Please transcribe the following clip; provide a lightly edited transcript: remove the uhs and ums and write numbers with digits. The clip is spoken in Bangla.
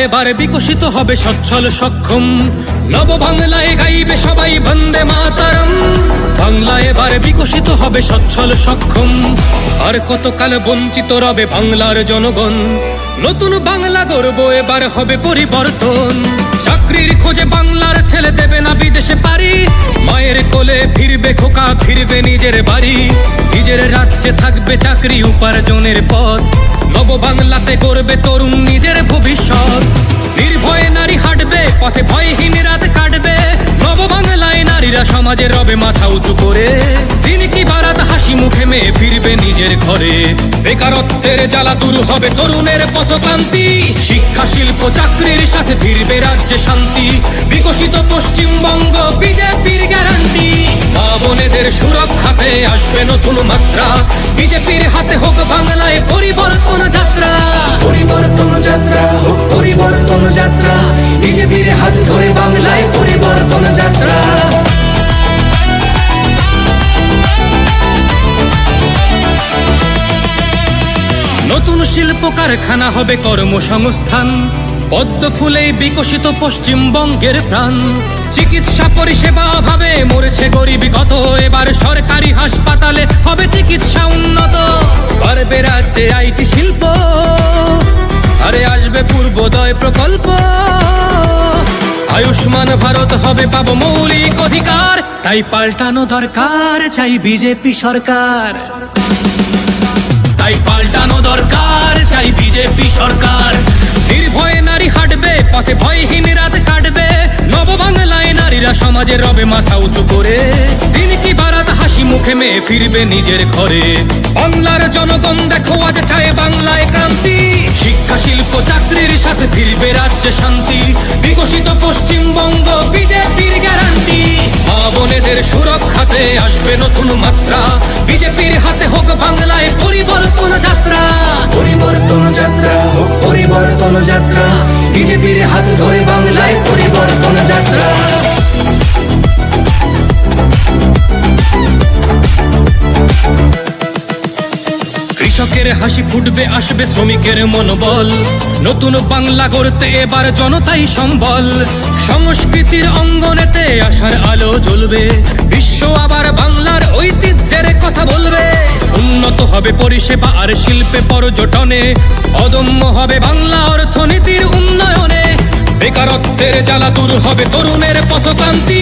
এবার বিকশিত হবে সচ্ছল সক্ষম, নব বাংলায় গাইবে সবাই বন্দে মাতরম। বাংলা এবার বিকশিত হবে সচ্ছল সক্ষম, আর কতকাল বঞ্চিত রবে বাংলার জনগণ। নতুন বাংলা গর্ব এবার হবে পরিবর্তন। চাকরির খোঁজে বাংলার ছেলে দেবে না বিদেশে পারি, মায়ের কোলে ফিরবে খোকা, ফিরবে নিজের বাড়ি। নিজের রাজ্যে থাকবে চাকরি উপার্জনের পথ, নব বাংলাতে করবে তরুণ নিজের ভবিষ্যৎ। নির্ভয়ে নারী হাঁটবে পথে, ভয়হীন রাত কাটবে। নব বাংলায় নারীরা সমাজে রবে মাথা উঁচু করে, দিন কি বারাত হাসি মুখে মেয়ে ফিরবে নিজের ঘরে। বেকারত্বের জ্বালা দূর হবে তরুণের পথক্রান্তি, শিক্ষা শিল্প চাকরির সাথে ফিরবে রাজ্যে শান্তি। বিকশিত পশ্চিমবঙ্গ বিজেপির গ্যারান্টি, মা বোনেদের সুরক্ষাতে আসবে নতুন মাত্রা। বিজেপির হাতে হোক বাংলায় পরিবর্তন যাত্রা। পরিবর্তন যাত্রা হোক পরিবর্তন যাত্রা, বিজেপির হাত ধরে বাংলায় পরিবর্তন যাত্রা। নতুন শিল্প কারখানা হবে কর্মসংস্থান, পদ্ম ফুলেই বিকশিত পশ্চিমবঙ্গের প্রাণ। চিকিৎসা পরিষেবা অভাবে মরেছে গরিবী কত, এবার সরকারি হাসপাতালে হবে চিকিৎসা উন্নত। বাড়বে রাজ্যে আইটি শিল্প, আরে আসবে পূর্বোদয় প্রকল্প। আয়ুষ্মান ভারত হবে পাবো মৌলিক অধিকার, তাই পাল্টানো দরকার চাই বিজেপি সরকার। তাই পাল্টানো দরকার চাই বিজেপি সরকার। নির্ভয়ে নারী হাঁটবে পথে, ভয়হীন রাত কাটবে। নব বাংলায় নারীরা সমাজে রবে মাথা উঁচু করে, দিন কি বারাত হাসি মুখে মেয়ে ফিরবে নিজের ঘরে। বাংলার জনগণ দেখো আজ চায় বাংলায় ক্রান্তি, শিক্ষা শিল্প চাকরির সাথে ফিরবে রাজ্যে শান্তি। বিকশিত পশ্চিমবঙ্গ বিজেপির গ্যারান্টি, মা বোনেদের সুরক্ষাতে আসবে নতুন মাত্রা। বিজেপির হাতে হোক বাংলায় পরিবর্তন যাত্রা। পরিবর্তন যাত্রা হোক পরিবর্তন যাত্রা, বিজেপির হাত ধরে বাংলায় পরিবর্তন যাত্রা। কৃষকের হাসি ফুটবে, আসবে শ্রমিকের মনোবল। নতুন বাংলা গড়তে এবার জনতাই সম্বল। সংস্কৃতির অঙ্গনেতে আশার আলো জ্বলবে, বিশ্ব আবার বাংলার ঐতিহ্যের কথা বলবে। উন্নত হবে পরিষেবা আর শিল্পে পর্যটনে, অদম্য হবে বাংলা অর্থনীতির উন্নয়নে। বেকারত্বের জ্বালা দূর হবে তরুণের পথক্রান্তি।